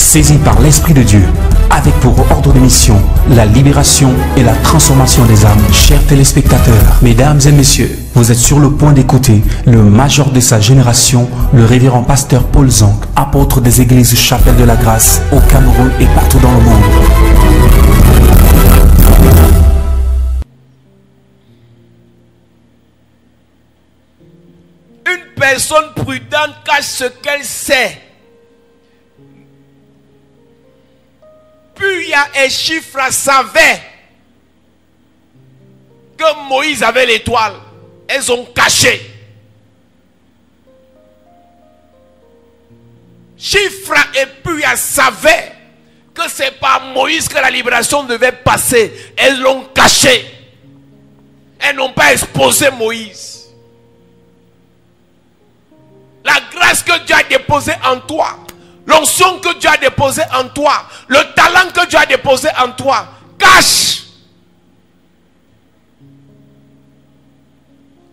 saisi par l'Esprit de Dieu, avec pour ordre de mission la libération et la transformation des âmes. Chers téléspectateurs, mesdames et messieurs, vous êtes sur le point d'écouter le major de sa génération, le révérend pasteur Paul Zonk, apôtre des églises Chapelle de la Grâce au Cameroun et partout dans le monde. Une personne prudente cache ce qu'elle sait. Puya et Shifra savaient que Moïse avait l'étoile. Elles ont caché. Shifra et Puya savaient que c'est par Moïse que la libération devait passer. Elles l'ont caché. Elles n'ont pas exposé Moïse. La grâce que Dieu a déposée en toi, l'onction que Dieu a déposée en toi, le talent que Dieu a déposé en toi, cache.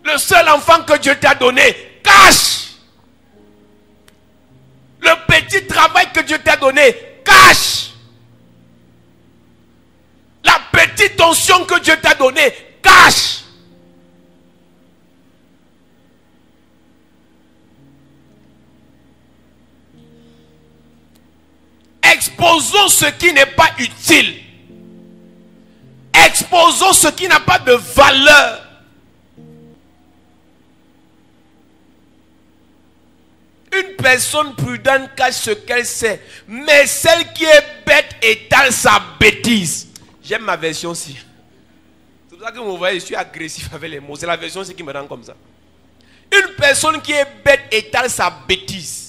Le seul enfant que Dieu t'a donné, cache. Le petit travail que Dieu t'a donné, cache. La petite onction que Dieu t'a donnée, cache. Exposons ce qui n'est pas utile. Exposons ce qui n'a pas de valeur. Une personne prudente cache ce qu'elle sait, mais celle qui est bête étale sa bêtise. J'aime ma version aussi. C'est pour ça que vous voyez, je suis agressif avec les mots. C'est la version aussi qui me rend comme ça. Une personne qui est bête étale sa bêtise.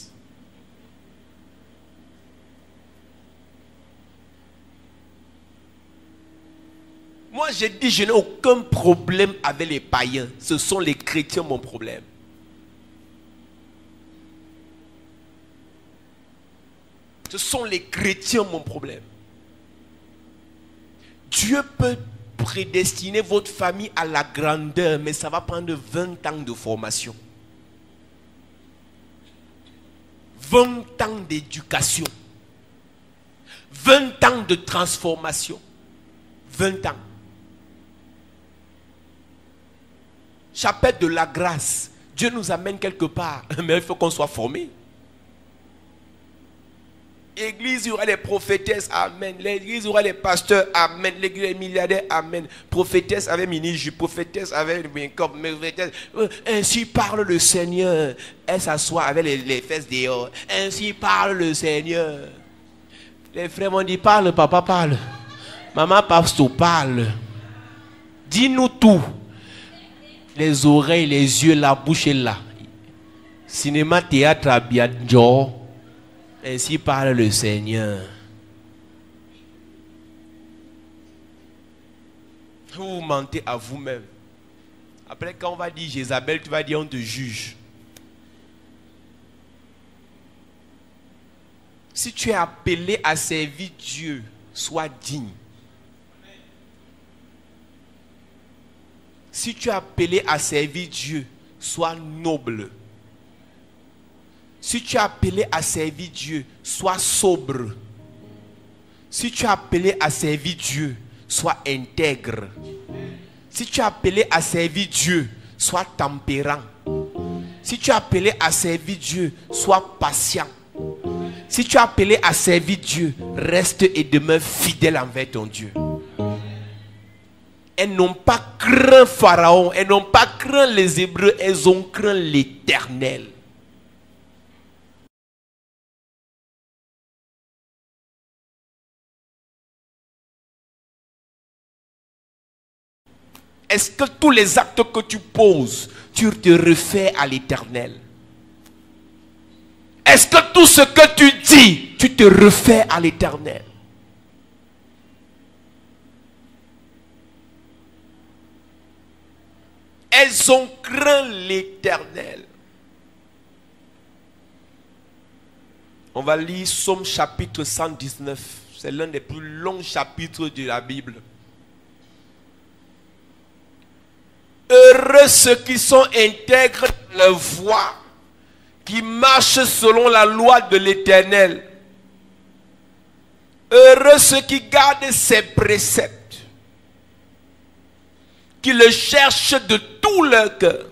Moi, j'ai dit, je n'ai aucun problème avec les païens. Ce sont les chrétiens mon problème. Ce sont les chrétiens mon problème. Dieu peut prédestiner votre famille à la grandeur, mais ça va prendre 20 ans de formation. 20 ans d'éducation. 20 ans de transformation. 20 ans. Chapelle de la grâce. Dieu nous amène quelque part, mais il faut qu'on soit formé. Église, il y aura les prophétesses, amen. L'église, il y aura les pasteurs, amen. L'église, les milliardaires, amen. Prophétesse avec mini-jupe, prophétesse avec make-up, ainsi parle le Seigneur. Elle s'assoit avec les fesses dehors. Ainsi parle le Seigneur. Les frères m'ont dit, parle, papa, parle. Maman, pasteur, parle. Dis-nous tout. Les oreilles, les yeux, la bouche est là. Cinéma, théâtre, Abidjan. Ainsi parle le Seigneur. Vous mentez à vous-même. Après, quand on va dire Jézabel, tu vas dire on te juge. Si tu es appelé à servir Dieu, sois digne. Si tu es appelé à servir Dieu, sois noble. Si tu es appelé à servir Dieu, sois sobre. Si tu es appelé à servir Dieu, sois intègre. Si tu es appelé à servir Dieu, sois tempérant. Si tu es appelé à servir Dieu, sois patient. Si tu es appelé à servir Dieu, reste et demeure fidèle envers ton Dieu. Elles n'ont pas craint Pharaon, elles n'ont pas craint les Hébreux, elles ont craint l'Éternel. Est-ce que tous les actes que tu poses, tu te refais à l'Éternel? Est-ce que tout ce que tu dis, tu te refais à l'Éternel? Elles ont craint l'Éternel. On va lire Psaume chapitre 119. C'est l'un des plus longs chapitres de la Bible. Heureux ceux qui sont intègres dans leur voie, qui marchent selon la loi de l'Éternel. Heureux ceux qui gardent ses préceptes, qui le cherchent de tout leur cœur,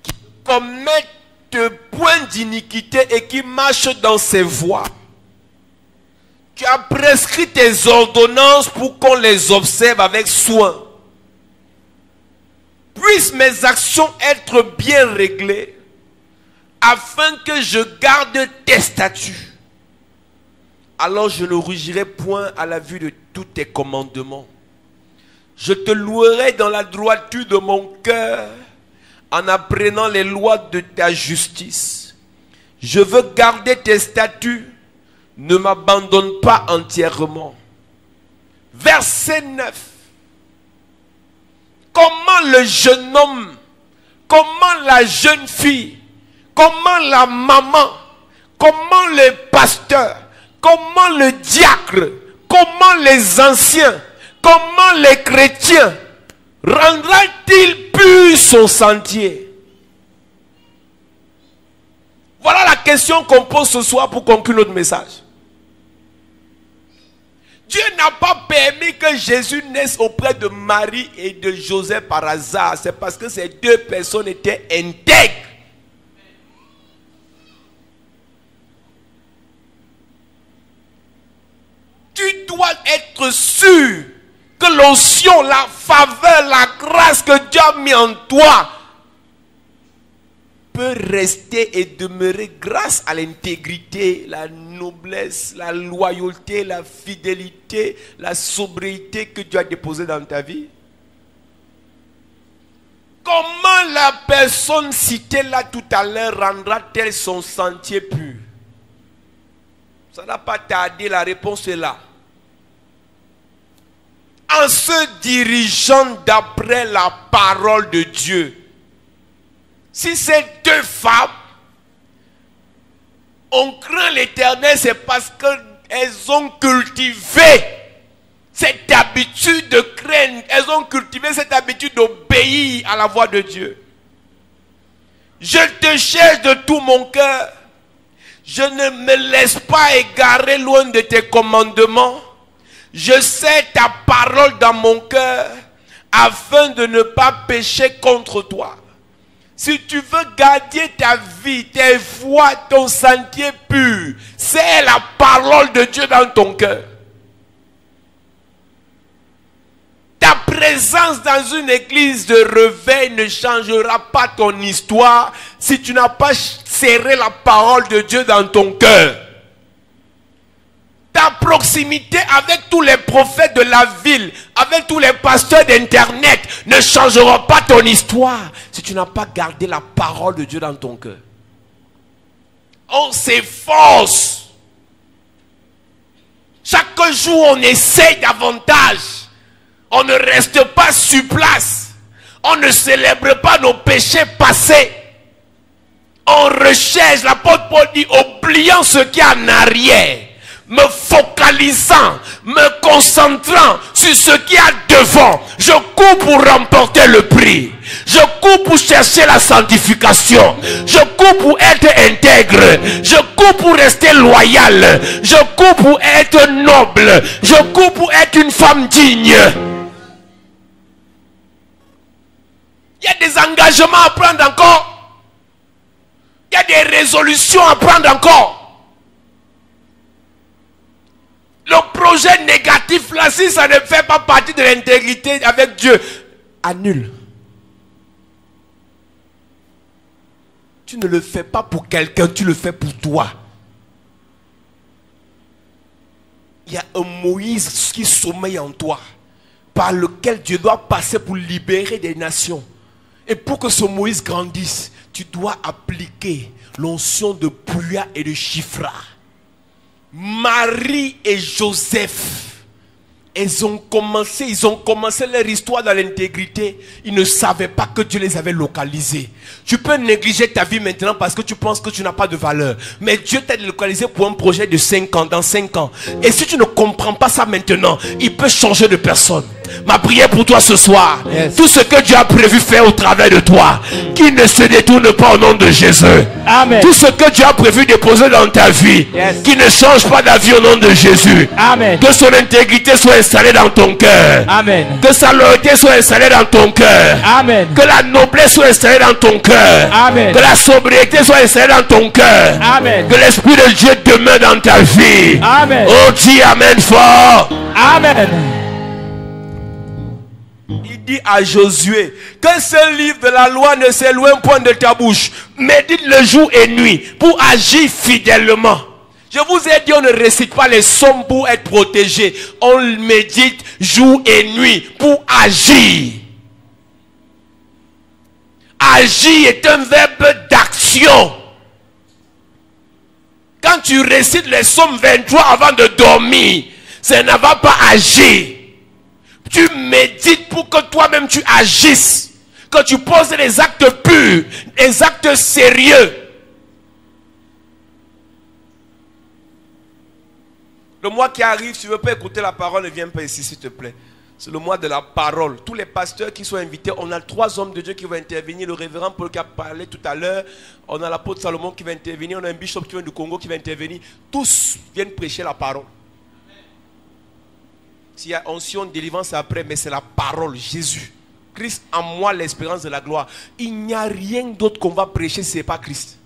qui commettent point d'iniquité et qui marchent dans ses voies. Tu as prescrit tes ordonnances pour qu'on les observe avec soin. Puissent mes actions être bien réglées, afin que je garde tes statuts. Alors je ne rougirai point à la vue de tous tes commandements. Je te louerai dans la droiture de mon cœur, en apprenant les lois de ta justice. Je veux garder tes statuts, ne m'abandonne pas entièrement. Verset 9. Comment le jeune homme, comment la jeune fille, comment la maman, comment le pasteur, comment le diacre, comment les anciens, comment les chrétiens rendra-t-il pur son sentier? Voilà la question qu'on pose ce soir pour conclure notre message. Dieu n'a pas permis que Jésus naisse auprès de Marie et de Joseph par hasard. C'est parce que ces deux personnes étaient intègres. Tu dois être sûr que l'onction, la faveur, la grâce que Dieu a mis en toi peut rester et demeurer grâce à l'intégrité, la noblesse, la loyauté, la fidélité, la sobriété que Dieu a déposée dans ta vie. Comment la personne citée là tout à l'heure rendra-t-elle son sentier pur? Ça n'a pas tardé, la réponse est là. En se dirigeant d'après la parole de Dieu. Si ces deux femmes ont craint l'Éternel, c'est parce qu'elles ont cultivé cette habitude de craindre. Elles ont cultivé cette habitude d'obéir à la voix de Dieu. Je te cherche de tout mon cœur. Je ne me laisse pas égarer loin de tes commandements. Je sais ta parole dans mon cœur afin de ne pas pécher contre toi. Si tu veux garder ta vie, tes voies, ton sentier pur, c'est la parole de Dieu dans ton cœur. Ta présence dans une église de réveil ne changera pas ton histoire si tu n'as pas serré la parole de Dieu dans ton cœur. Ta proximité avec tous les prophètes de la ville, avec tous les pasteurs d'internet ne changera pas ton histoire si tu n'as pas gardé la parole de Dieu dans ton cœur. On s'efforce. Chaque jour on essaye davantage. On ne reste pas sur place. On ne célèbre pas nos péchés passés. On recherche, l'apôtre Paul dit, oubliant ce qui est en arrière, me focalisant, me concentrant sur ce qui est devant. Je cours pour remporter le prix. Je cours pour chercher la sanctification. Je cours pour être intègre. Je cours pour rester loyal. Je cours pour être noble. Je cours pour être une femme digne. Il y a des engagements à prendre encore. Il y a des résolutions à prendre encore. Le projet négatif là, si ça ne fait pas partie de l'intégrité avec Dieu, annule. Tu ne le fais pas pour quelqu'un, tu le fais pour toi. Il y a un Moïse qui sommeille en toi, par lequel Dieu doit passer pour libérer des nations. Et pour que ce Moïse grandisse, tu dois appliquer l'onction de Pouya et de Chifra. Marie et Joseph, ils ont commencé leur histoire dans l'intégrité. Ils ne savaient pas que Dieu les avait localisés. Tu peux négliger ta vie maintenant parce que tu penses que tu n'as pas de valeur. Mais Dieu t'a localisé pour un projet de 5 ans, dans 5 ans. Et si tu ne comprends pas ça maintenant, il peut changer de personne. Ma prière pour toi ce soir, tout ce que Dieu a prévu faire au travers de toi, qu'il ne se détourne pas au nom de Jésus. Amen. Tout ce que Dieu a prévu déposer dans ta vie, qu'il ne change pas d'avis au nom de Jésus. Amen. Que son intégrité soit installée dans ton cœur. Amen. Que sa loyauté soit installée dans ton cœur. Amen. Que la noblesse soit installée dans ton cœur. Amen. Que la sobriété soit installée dans ton cœur. Amen. Que l'Esprit de Dieu demeure dans ta vie. Amen. Oh, dis Amen fort. Amen. Il dit à Josué, qu'un seul livre de la loi ne s'éloigne point de ta bouche. Médite le jour et nuit pour agir fidèlement. Je vous ai dit, on ne récite pas les psaumes pour être protégé. On médite jour et nuit pour agir. Agir est un verbe d'action. Quand tu récites les psaumes 23 avant de dormir, ça ne va pas agir. Tu médites pour que toi-même tu agisses. Que tu poses des actes purs, des actes sérieux. Le mois qui arrive, si tu ne veux pas écouter la parole, ne viens pas ici s'il te plaît. C'est le mois de la parole. Tous les pasteurs qui sont invités, on a 3 hommes de Dieu qui vont intervenir. Le révérend Paul qui a parlé tout à l'heure. On a l'apôtre Salomon qui va intervenir. On a un bishop qui vient du Congo qui va intervenir. Tous viennent prêcher la parole. S'il y a onction, délivrance après, mais c'est la parole, Jésus. Christ en moi, l'espérance de la gloire. Il n'y a rien d'autre qu'on va prêcher si ce n'est pas Christ.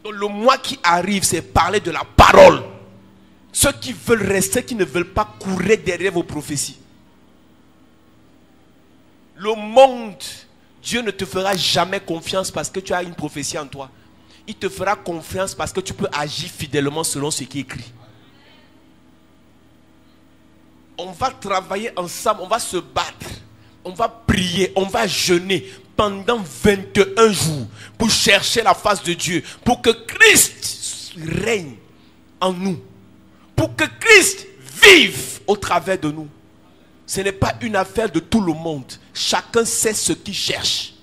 Donc le mois qui arrive, c'est parler de la parole. Ceux qui veulent rester, qui ne veulent pas courir derrière vos prophéties. Le monde, Dieu ne te fera jamais confiance parce que tu as une prophétie en toi. Il te fera confiance parce que tu peux agir fidèlement selon ce qui est écrit. On va travailler ensemble, on va se battre, on va prier, on va jeûner pendant 21 jours pour chercher la face de Dieu, pour que Christ règne en nous, pour que Christ vive au travers de nous. Ce n'est pas une affaire de tout le monde. Chacun sait ce qu'il cherche.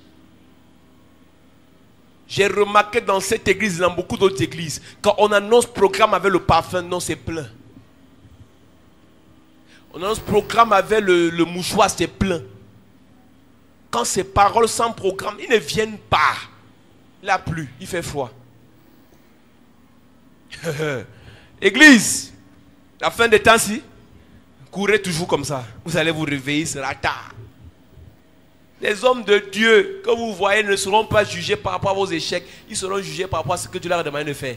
J'ai remarqué dans cette église, dans beaucoup d'autres églises, quand on annonce programme avec le parfum, non, c'est plein. On annonce programme avec le mouchoir, c'est plein. Quand c'est paroles sans programme, ils ne viennent pas. Il a plu, il fait froid. Église, la fin des temps-ci, courez toujours comme ça. Vous allez vous réveiller, il sera tard. Les hommes de Dieu que vous voyez ne seront pas jugés par rapport à vos échecs. Ils seront jugés par rapport à ce que Dieu leur a demandé de faire.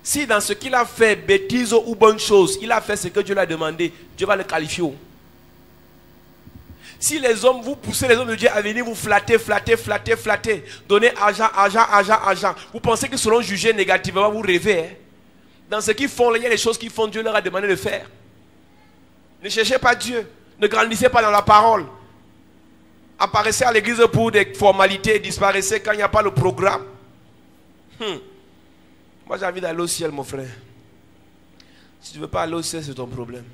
Si dans ce qu'il a fait, bêtise ou bonne chose, il a fait ce que Dieu lui a demandé, Dieu va le qualifier. Si les hommes, vous poussez les hommes de Dieu à venir vous flatter, donner argent, vous pensez qu'ils seront jugés négativement, vous rêvez. Hein? Dans ce qu'ils font, il y a des choses qu'ils font, Dieu leur a demandé de faire. Ne cherchez pas Dieu, ne grandissez pas dans la parole. Apparaissez à l'église pour des formalités, disparaissez quand il n'y a pas le programme. Moi j'ai envie d'aller au ciel, mon frère. Si tu ne veux pas aller au ciel, c'est ton problème.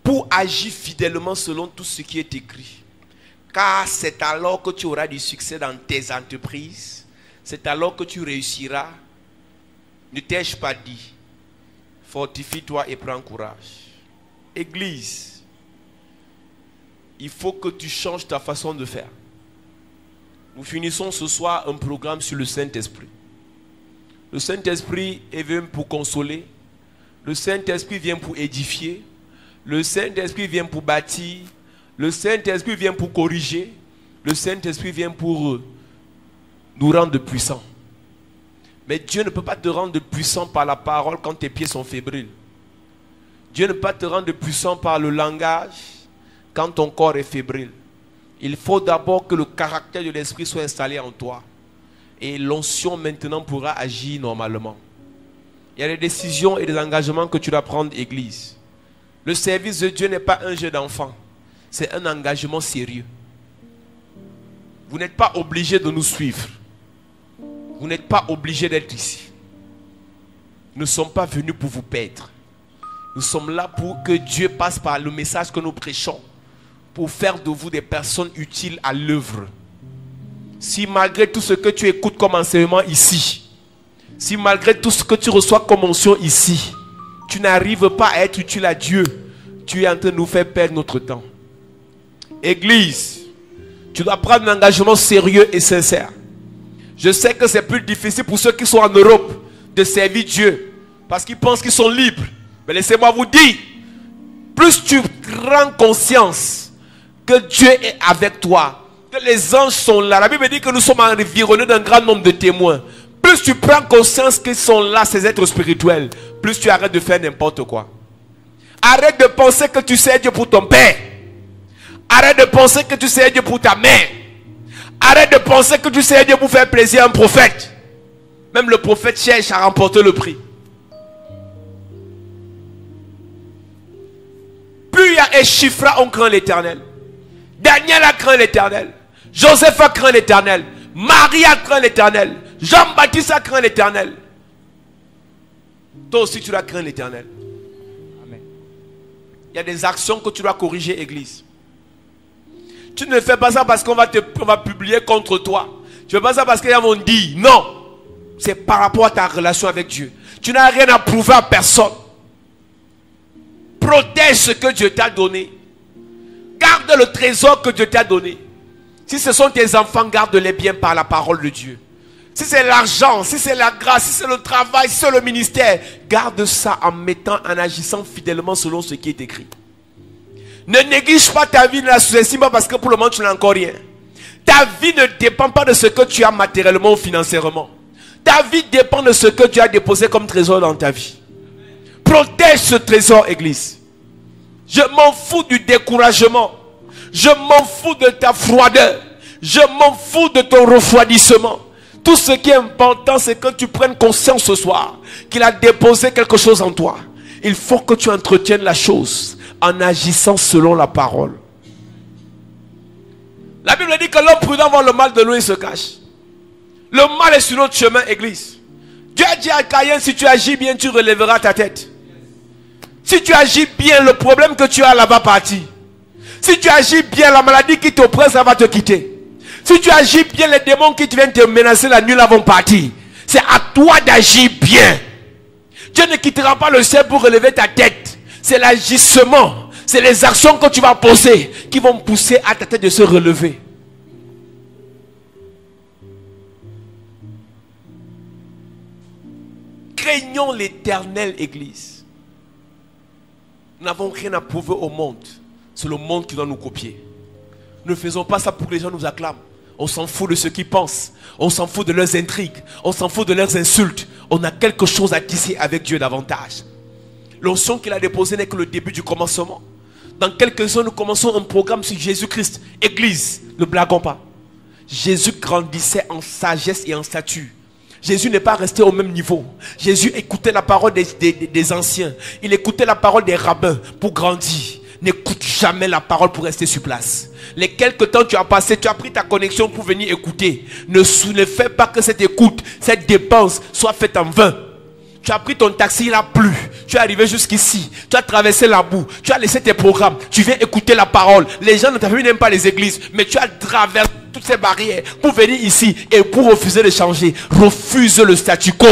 Pour agir fidèlement selon tout ce qui est écrit. Car c'est alors que tu auras du succès dans tes entreprises. C'est alors que tu réussiras. Ne t'ai-je pas dit? Fortifie-toi et prends courage. Église, il faut que tu changes ta façon de faire. Nous finissons ce soir un programme sur le Saint-Esprit. Le Saint-Esprit est venu pour consoler. Le Saint-Esprit vient pour édifier. Le Saint-Esprit vient pour bâtir. Le Saint-Esprit vient pour corriger. Le Saint-Esprit vient pour nous rendre puissants. Mais Dieu ne peut pas te rendre puissant par la parole quand tes pieds sont fébriles. Dieu ne peut pas te rendre puissant par le langage quand ton corps est fébrile. Il faut d'abord que le caractère de l'Esprit soit installé en toi. Et l'onction maintenant pourra agir normalement. Il y a des décisions et des engagements que tu dois prendre, Église. Le service de Dieu n'est pas un jeu d'enfant. C'est un engagement sérieux. Vous n'êtes pas obligé de nous suivre. Vous n'êtes pas obligé d'être ici. Nous ne sommes pas venus pour vous perdre. Nous sommes là pour que Dieu passe par le message que nous prêchons, pour faire de vous des personnes utiles à l'œuvre. Si malgré tout ce que tu écoutes comme enseignement ici, si malgré tout ce que tu reçois comme onction ici, tu n'arrives pas à être utile à Dieu, tu es en train de nous faire perdre notre temps. Église, tu dois prendre un engagement sérieux et sincère. Je sais que c'est plus difficile pour ceux qui sont en Europe de servir Dieu, parce qu'ils pensent qu'ils sont libres. Mais laissez-moi vous dire, plus tu prends conscience que Dieu est avec toi, que les anges sont là. La Bible dit que nous sommes environnés d'un grand nombre de témoins. Plus tu prends conscience qu'ils sont là, ces êtres spirituels, plus tu arrêtes de faire n'importe quoi. Arrête de penser que tu sais Dieu pour ton père. Arrête de penser que tu sais Dieu pour ta mère. Arrête de penser que tu sais Dieu pour faire plaisir à un prophète. Même le prophète cherche à remporter le prix. Puis il y a Échifra, on craint l'Éternel. Daniel a craint l'Éternel. Joseph a craint l'Éternel. Marie a craint l'Éternel. Jean-Baptiste a craint l'Éternel. Toi aussi tu dois craindre l'Éternel. Amen. Il y a des actions que tu dois corriger, Église. Tu ne fais pas ça parce qu'on va publier contre toi. Tu ne fais pas ça parce qu'ils vont dire. Non. C'est par rapport à ta relation avec Dieu. Tu n'as rien à prouver à personne. Protège ce que Dieu t'a donné. Garde le trésor que Dieu t'a donné. Si ce sont tes enfants, garde-les bien par la parole de Dieu. Si c'est l'argent, si c'est la grâce, si c'est le travail, si c'est le ministère, garde ça en agissant fidèlement selon ce qui est écrit. Ne néglige pas ta vie, ne la sous-estime pas parce que pour le moment tu n'as encore rien. Ta vie ne dépend pas de ce que tu as matériellement ou financièrement. Ta vie dépend de ce que tu as déposé comme trésor dans ta vie. Protège ce trésor, Église. Je m'en fous du découragement. Je m'en fous de ta froideur. Je m'en fous de ton refroidissement. Tout ce qui est important, c'est que tu prennes conscience ce soir qu'il a déposé quelque chose en toi. Il faut que tu entretiennes la chose en agissant selon la parole. La Bible dit que l'homme prudent voit le mal de loin et se cache. Le mal est sur notre chemin, Église. Dieu a dit à Caïn, si tu agis bien, tu relèveras ta tête. Si tu agis bien, le problème que tu as là va partir. Si tu agis bien, la maladie qui t'oppresse, ça va te quitter. Si tu agis bien, les démons qui viennent te menacer la nuit là vont partir. C'est à toi d'agir bien. Dieu ne quittera pas le ciel pour relever ta tête. C'est l'agissement, c'est les actions que tu vas poser qui vont pousser à ta tête de se relever. Craignons l'Éternel, Église. Nous n'avons rien à prouver au monde. C'est le monde qui doit nous copier. Ne faisons pas ça pour que les gens nous acclament. On s'en fout de ce qu'ils pensent. On s'en fout de leurs intrigues. On s'en fout de leurs insultes. On a quelque chose à tisser avec Dieu davantage. L'onction qu'il a déposée n'est que le début du commencement. Dans quelques heures, nous commençons un programme sur Jésus-Christ. Église, ne blaguons pas. Jésus grandissait en sagesse et en stature. Jésus n'est pas resté au même niveau. Jésus écoutait la parole des anciens. Il écoutait la parole des rabbins pour grandir. N'écoute jamais la parole pour rester sur place. Les quelques temps tu as passé, tu as pris ta connexion pour venir écouter. Ne fais pas que cette écoute, cette dépense soit faite en vain. Tu as pris ton taxi, il a plu. Tu es arrivé jusqu'ici. Tu as traversé la boue. Tu as laissé tes programmes. Tu viens écouter la parole. Les gens ne t'avaient même pas les églises. Mais tu as traversé toutes ces barrières pour venir ici et pour refuser de changer. Refuse le statu quo.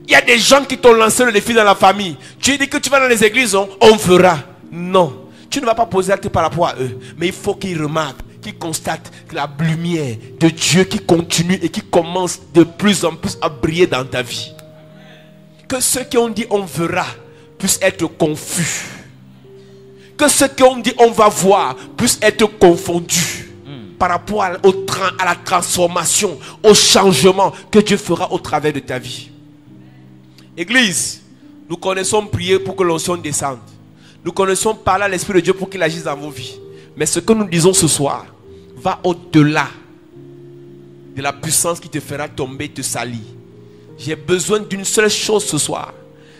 Il y a des gens qui t'ont lancé le défi dans la famille. Tu dis que tu vas dans les églises, on fera. Non. Tu ne vas pas poser acte par rapport à eux. Mais il faut qu'ils remarquent, qu'ils constatent que la lumière de Dieu qui continue et qui commence de plus en plus à briller dans ta vie. Que ceux qui ont dit on verra puissent être confus. Que ceux qui ont dit on va voir puissent être confondus. Par rapport à la transformation, au changement que Dieu fera au travers de ta vie. Église, nous connaissons prier pour que l'onction descende. Nous connaissons parler à l'Esprit de Dieu pour qu'il agisse dans vos vies. Mais ce que nous disons ce soir va au-delà de la puissance qui te fera tomber, te salir. J'ai besoin d'une seule chose ce soir.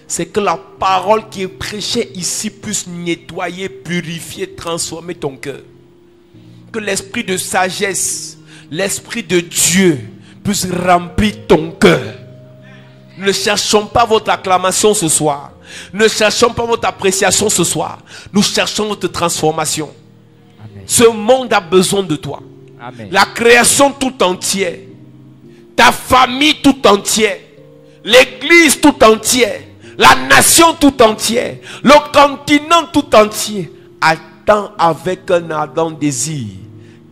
C'est que la parole qui est prêchée ici puisse nettoyer, purifier, transformer ton cœur. Que l'esprit de sagesse, l'esprit de Dieu puisse remplir ton cœur. Ne cherchons pas votre acclamation ce soir. Ne cherchons pas votre appréciation ce soir. Nous cherchons votre transformation. Amen. Ce monde a besoin de toi. Amen. La création tout entière. Ta famille tout entière. l'église tout entière, la nation tout entière, le continent tout entier attend avec un ardent désir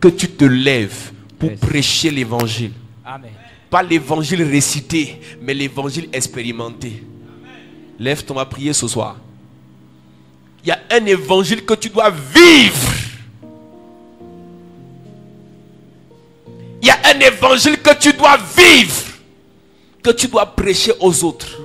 que tu te lèves pour prêcher l'évangile. Amen. Pas l'évangile récité, mais l'évangile expérimenté. Lève-toi à prier ce soir. Il y a un évangile que tu dois vivre. Il y a un évangile que tu dois vivre, que tu dois prêcher aux autres.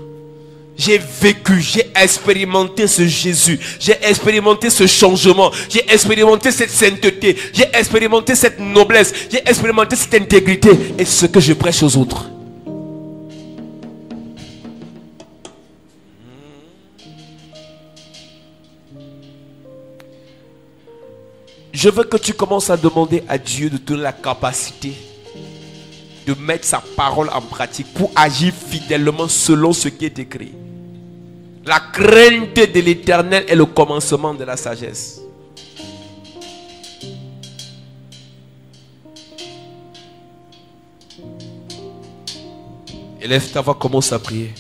J'ai vécu, j'ai expérimenté ce Jésus, j'ai expérimenté ce changement, j'ai expérimenté cette sainteté, j'ai expérimenté cette noblesse, j'ai expérimenté cette intégrité, et c'est ce que je prêche aux autres. Je veux que tu commences à demander à Dieu de te donner la capacité de mettre sa parole en pratique pour agir fidèlement selon ce qui est écrit. La crainte de l'Éternel est le commencement de la sagesse. Élève ta voix, commence à prier.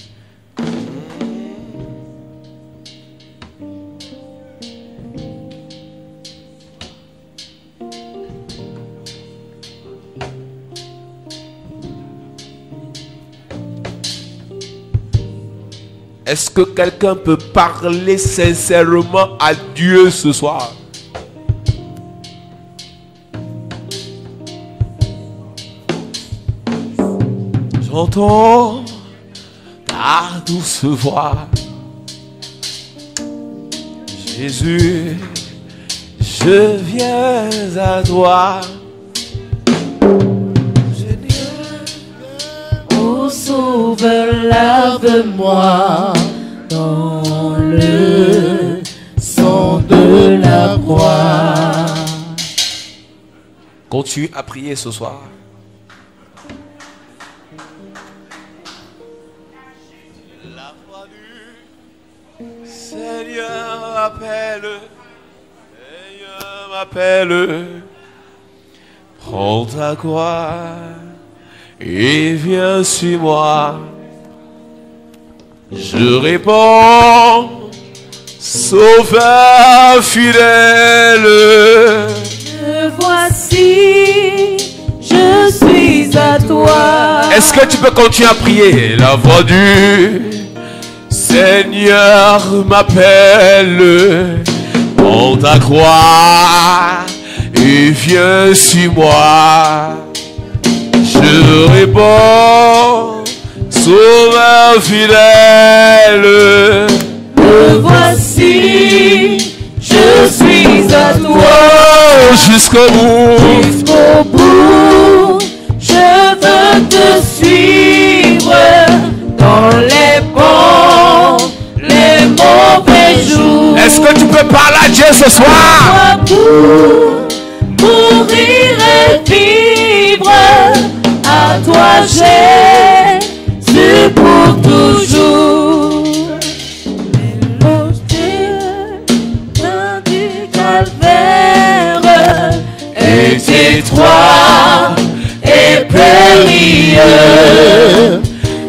Est-ce que quelqu'un peut parler sincèrement à Dieu ce soir? J'entends ta douce voix. Jésus, je viens à toi. Ô Sauveur, lave-moi dans le sang de la croix. Continue à prier ce soir. La voix du Seigneur m'appelle. Seigneur m'appelle. Prends ta croix et viens sur moi. Je réponds, Sauveur fidèle. Me voici, je suis à toi. Est-ce que tu peux continuer à prier? La voix du Seigneur m'appelle. Prends ta croix et viens sur moi. Je réponds, Sauveur fidèle. Me voici, je suis à toi. Jusqu'au bout. Jusqu'au bout, je veux te suivre dans les bons, les mauvais jours. Est-ce que tu peux parler à Dieu ce soir? Pour mourir et vivre, à toi Jésus pour toujours. L'éloge du calvaire est étroit et périlleux.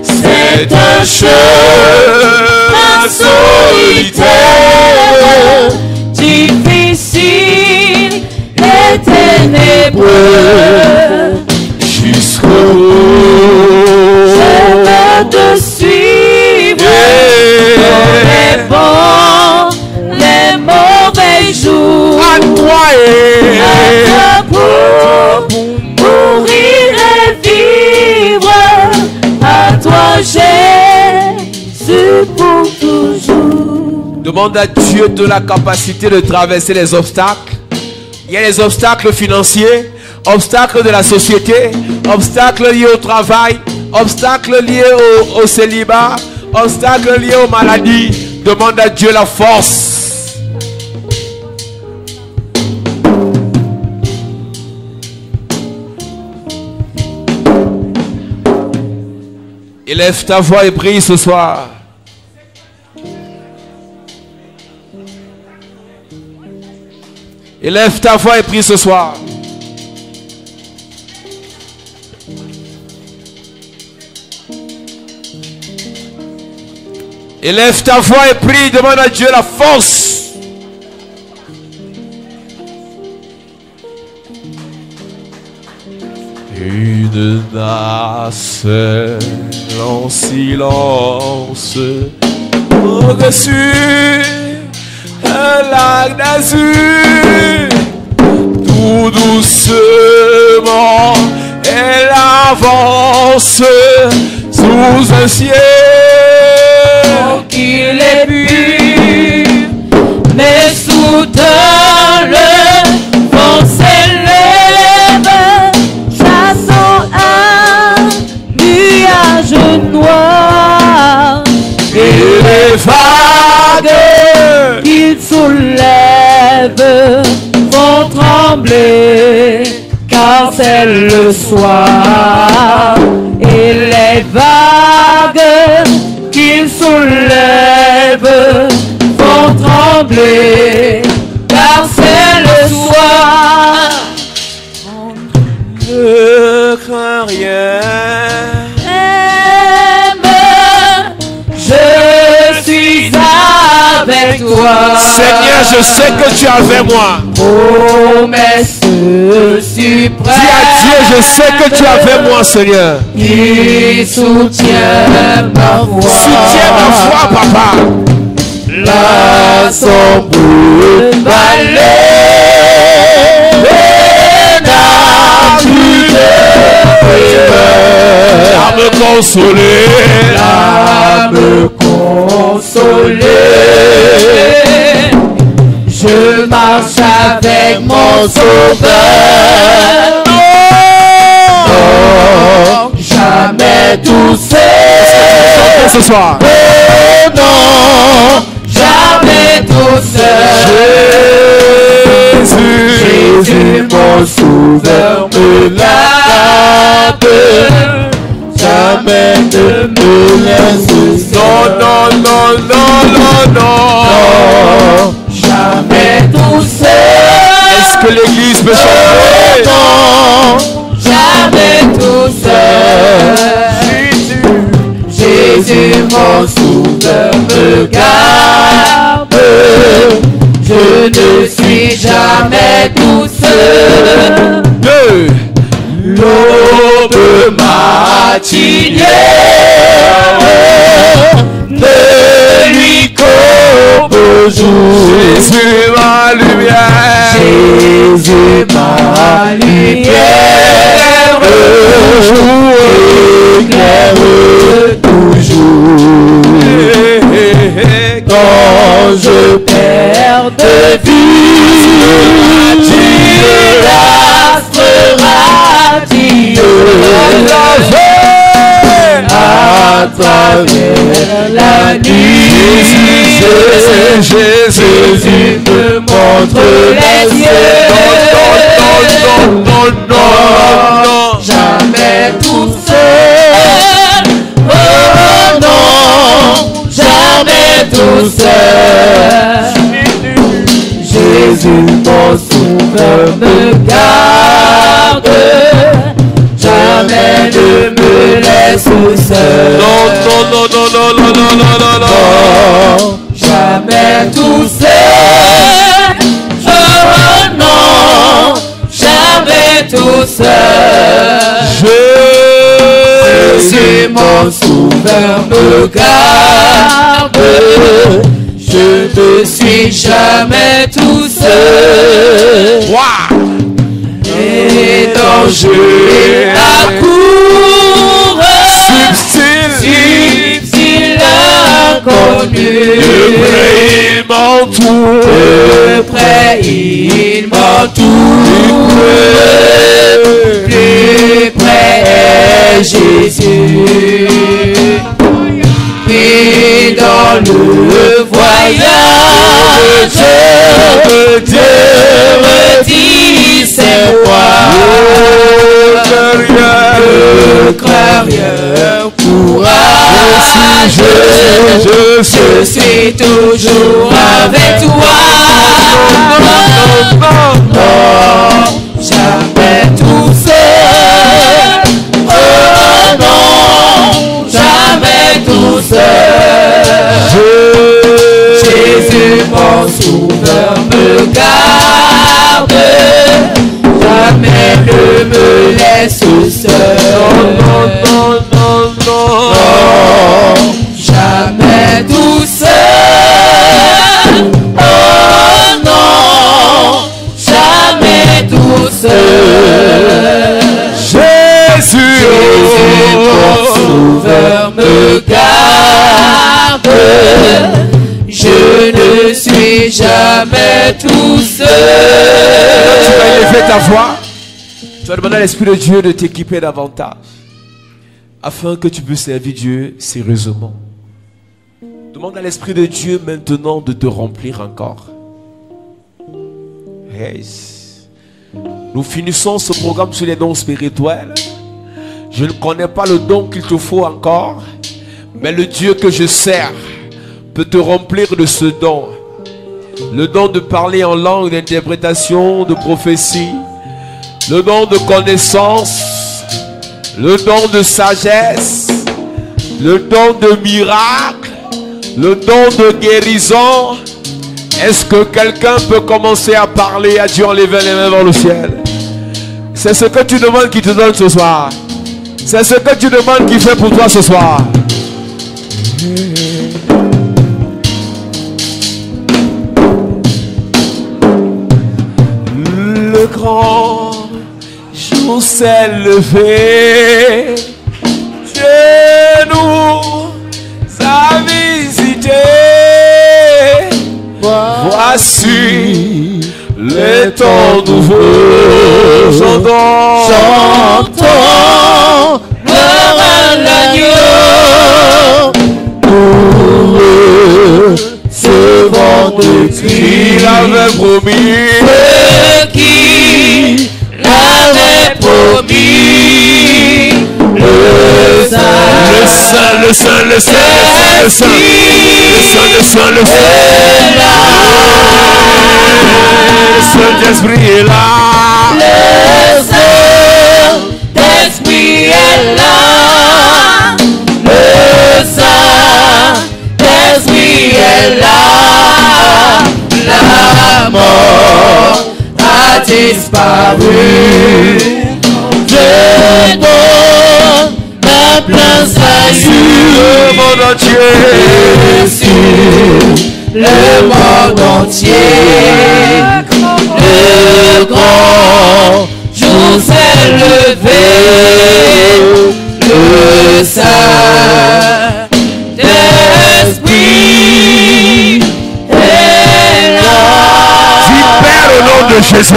C'est un chemin solitaire, difficile et ténébreux. Jusqu'au bout. Je veux te suivre dans les bons, les mauvais jours. À toi À toi pour mourir et vivre. À toi Jésus pour toujours. Demande à Dieu de la capacité de traverser les obstacles. Il y a les obstacles financiers, obstacles de la société, obstacles liés au travail, obstacles liés au célibat, obstacles liés aux maladies. Demande à Dieu la force. Élève ta voix et prie ce soir. Élève ta voix et prie ce soir. Élève ta voix et prie, demande à Dieu la force. Une nacelle en silence au-dessus un lac d'azur, tout doucement elle avance sous un ciel qu'il est pur, mais soudain le vent s'élève, chassant un nuage noir, et les vagues qu'il soulève font trembler, car c'est le soir, et les vagues qu'il soulève font trembler, car c'est le soir. ne crains rien. Aime, je suis avec toi. Seigneur, je sais que tu es avec moi. Promesse suprême. Dis à Dieu, je sais que tu es avec moi, Seigneur. Qui soutient ma foi. Soutiens ma foi, papa. La sombre vallée n'a plus de rumeur. À me consoler. À me consoler. Je marche avec mon sauveur. Non, jamais tout seul. Ce soir. Oh non, jamais tout seul. Jésus, mon sauveur, me garde. Jamais ne me laisse seul. Non, non, non, non, non, non. Non, jamais tout seul. Est-ce que l'église peut chanter? Non, jamais tout seul. Jésus, mon sauveur, me garde. Je ne suis jamais tout seul. Deux. L'aube matinière ne lui coupe au jour. Jésus, ma lumière. Jésus, ma lumière, éclaire toujours. Quand je perds de vue, tu es l'astre radieux. À travers la nuit, Jésus me montre les cieux. Non, jamais tout seul. Oh non, jamais tout seul. Jésus, mon sauveur, me garde. Jamais ne me laisse seul. Non, non, non, non, non, non, non, non, non, non. Jamais tout seul. Oh non, jamais tout seul. Jésus, mon sauveur, me garde. Je ne suis jamais tout seul. Wow. Et danger accourt, subtil inconnu. De près il m'entoure. Plus près est Jésus. Puis dans le voyage, Dieu me dit c'est moi. Ne crains rien, courage. Je suis toujours avec toi. Non, jamais tout seul. Oh non, jamais tout seul. me garde, jamais ne me laisse seul. Non, non, non, non, non, jamais tout seul. Oh non, jamais tout seul. Jésus, mon sauveur me garde, je ne suis jamais tout seul. tu vas élever ta voix. Tu vas demander à l'Esprit de Dieu de t'équiper davantage afin que tu puisses servir Dieu sérieusement. Demande à l'Esprit de Dieu maintenant de te remplir encore. Yes. Nous finissons ce programme sur les dons spirituels. Je ne connais pas le don qu'il te faut encore, mais le Dieu que je sers peut te remplir de ce don. Le don de parler en langue, d'interprétation, de prophétie, le don de connaissance, le don de sagesse, le don de miracle, le don de guérison. Est-ce que quelqu'un peut commencer à parler à Dieu en levant les mains vers le ciel? C'est ce que tu demandes qu'il te donne ce soir. C'est ce que tu demandes qu'il fait pour toi ce soir. Le grand jour s'est levé. Dieu nous a visité. Voici les temps nouveaux. Chantons, chantons, gloire à l'agneau. Pour eux, ce vent de il avait promis. ceux qui l'avaient promis. Le Saint, Le Saint, le Saint, le Saint, le Saint, le Saint, le Saint, le Saint, le Saint-Esprit est là. Le Saint-Esprit est là. Le Saint-Esprit est là. La mort a disparu. Je donne un plein salut. Le monde entier. Le monde entier. Le grand jour s'est levé. Le Saint-Esprit est là. Dis Père au nom de Jésus.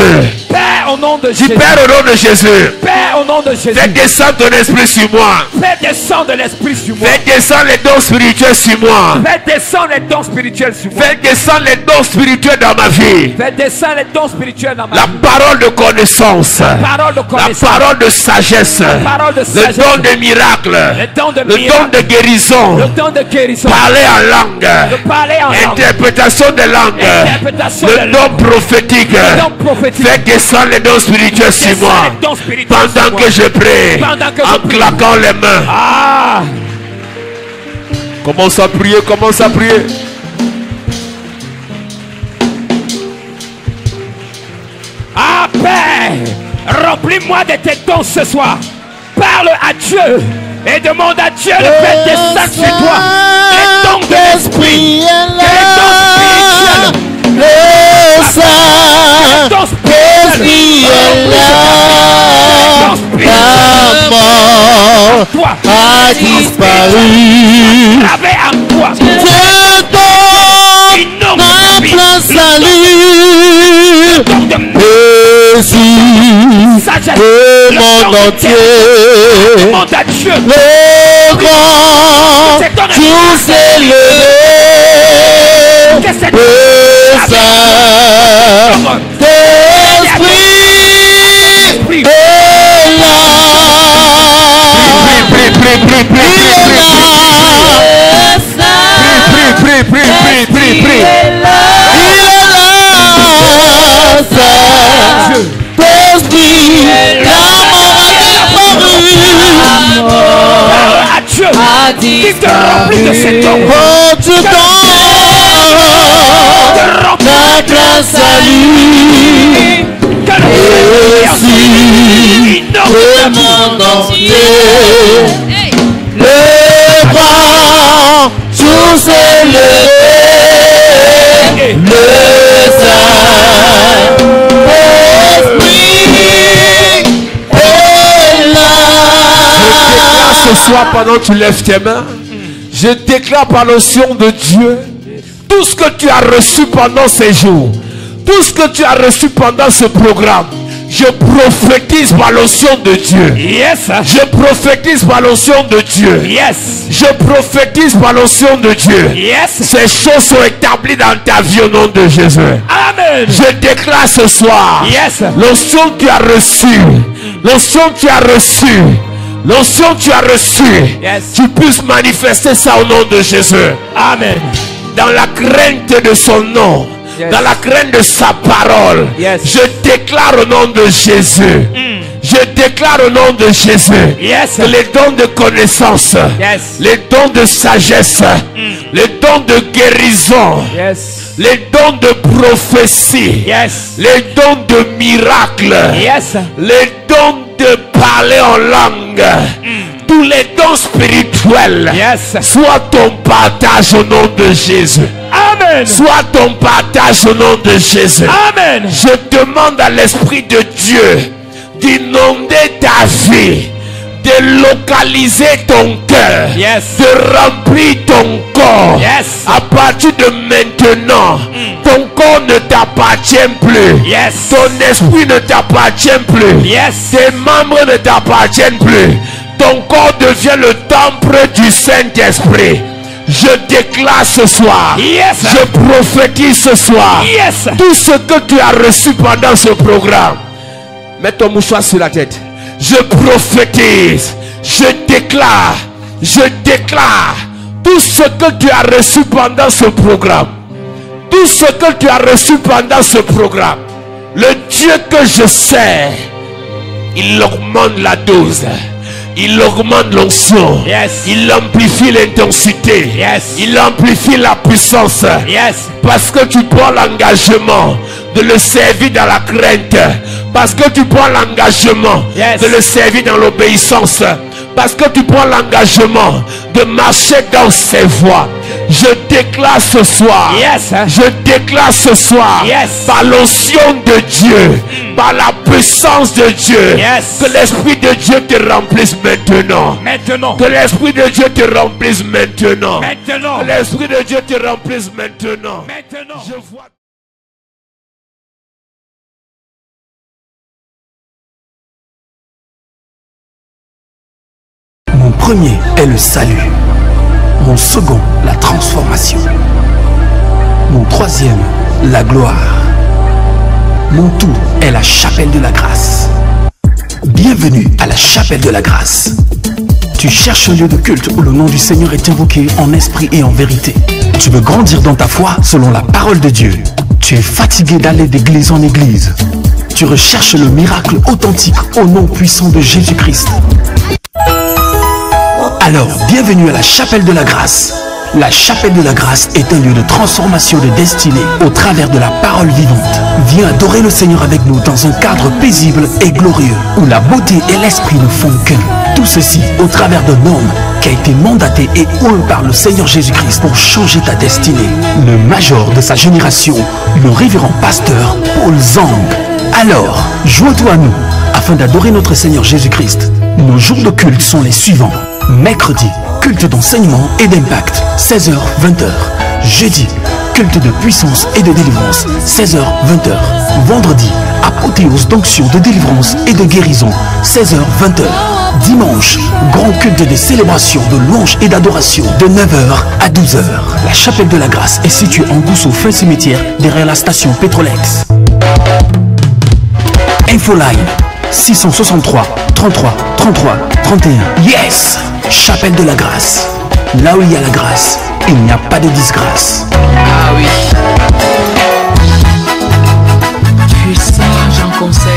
Père, au nom de Dis Jésus. Père au nom de Jésus. Père, au nom de Jésus. Fais descendre ton esprit sur moi. Fais descendre l'esprit sur moi. Fais descendre les dons spirituels sur moi. Fais descendre les dons spirituels sur moi. Fais descendre les dons spirituels dans ma vie. Fais descendre les dons spirituels dans ma La vie. parole de connaissance. Parole de La connaissance. parole de sagesse. Parole de Le sagesse. don de miracle. Le don de Le miracle. don de guérison. Le don de guérison. Parler en langue. De parler en langue. Interprétation de langue. Interprétation de Le langue. don prophétique. Le don prophétique. Fais descendre les dons spirituels sur Descends moi. les dons spirituels sur Pendant moi. que je prie. Pendant que En je prie. claquant les mains. Ah! Commence à prier. Commence à prier. Ah, Père, remplis-moi de tes dons ce soir. Parle à Dieu et demande à Dieu de faire descendre sur toi les dons de l'esprit, les dons spirituels. Le Saint-Esprit est là. La mort Toi, a disparu. gravé en toi. Dieu donne un plein salut. Jésus, Sagesse, le le monde don entier. Demande à Dieu. Le grand jour s'est levé. Que cette Le Saint-Esprit est là. Prie, prie, prie, prie, Il est là. prie, prie, prie, prie, prie. Il est là. Saint-Esprit, la mort a disparu. Parle à Dieu. Qui te remplit de ses dons. Oh, tu donnes la grâce salut. Que le monde entier. Le bras tous élevés. Le Saint-Esprit est là. Ce soir, pendant que tu lèves tes mains, je déclare par l'onction de Dieu tout ce que tu as reçu pendant ces jours, tout ce que tu as reçu pendant ce programme. Je prophétise par l'onction de Dieu. Yes. Je prophétise par l'onction de Dieu. Yes. Je prophétise par l'onction de Dieu. Yes. Ces choses sont établies dans ta vie au nom de Jésus. Amen. Je déclare ce soir, Yes. l'onction que tu as reçue, l'onction que tu as reçue, l'onction que tu as reçue, Yes. tu puisses manifester ça au nom de Jésus. Amen. Dans la crainte de son nom, Yes. dans la crainte de sa parole, Yes. je déclare au nom de Jésus. Je déclare au nom de Jésus Yes. que les dons de connaissance, Yes. les dons de sagesse, les dons de guérison, Yes. les dons de prophétie, Yes. les dons de miracles, Yes. les dons de parler en langue, tous les dons spirituels, Yes. soit ton partage au nom de Jésus. Amen. Soit ton partage au nom de Jésus. Amen. Je demande à l'Esprit de Dieu d'inonder ta vie, de localiser ton cœur, Yes. de remplir ton corps. Yes. À partir de maintenant, ton corps ne t'appartient plus. Yes. Ton esprit ne t'appartient plus. Yes. Tes membres ne t'appartiennent plus. Ton corps devient le temple du Saint-Esprit. Je déclare ce soir, Yes. je prophétise ce soir, Yes. tout ce que tu as reçu pendant ce programme. Mets ton mouchoir sur la tête. Je prophétise, je déclare tout ce que tu as reçu pendant ce programme. Tout ce que tu as reçu pendant ce programme. Le Dieu que je sers, il augmente la dose. Il augmente l'onction. Yes. Il amplifie l'intensité. Yes. Il amplifie la puissance. Yes. Parce que tu prends l'engagement de le servir dans la crainte. Parce que tu prends l'engagement Yes. de le servir dans l'obéissance. Parce que tu prends l'engagement de marcher dans ses voies. Je déclare ce soir. Yes. Je déclare ce soir. Yes. Par l'onction de Dieu. Par la puissance de Dieu. Yes. Que l'Esprit de Dieu te remplisse maintenant. Maintenant. Que l'Esprit de Dieu te remplisse maintenant. Maintenant. Que l'Esprit de Dieu te remplisse maintenant. Maintenant. Je vois. Mon premier est le salut. Mon second, la transformation. Mon troisième, la gloire. Mon tout est la chapelle de la grâce. Bienvenue à la chapelle de la grâce. Tu cherches un lieu de culte où le nom du Seigneur est invoqué en esprit et en vérité. Tu veux grandir dans ta foi selon la parole de Dieu. Tu es fatigué d'aller d'église en église. Tu recherches le miracle authentique au nom puissant de Jésus-Christ. Alors, bienvenue à la chapelle de la grâce. La chapelle de la grâce est un lieu de transformation de destinée au travers de la parole vivante. Viens adorer le Seigneur avec nous dans un cadre paisible et glorieux où la beauté et l'esprit ne font qu'un. Tout ceci au travers d'un homme qui a été mandaté et oint par le Seigneur Jésus-Christ pour changer ta destinée. Le major de sa génération, le révérend pasteur Paul Zang. Alors, joins-toi à nous afin d'adorer notre Seigneur Jésus-Christ. Nos jours de culte sont les suivants. Mercredi, culte d'enseignement et d'impact, 16h-20h. Jeudi, culte de puissance et de délivrance, 16h-20h. Vendredi, apothéose d'onction de délivrance et de guérison, 16h-20h. Dimanche, grand culte de célébration, de louange et d'adoration, de 9h à 12h. La chapelle de la grâce est située en Gousso, fin cimetière, derrière la station Pétrolex. Infoline 663 33 33 31. Yes! Chapelle de la grâce. Là où il y a la grâce, il n'y a pas de disgrâce. Ah oui. Tu es sage en conseil.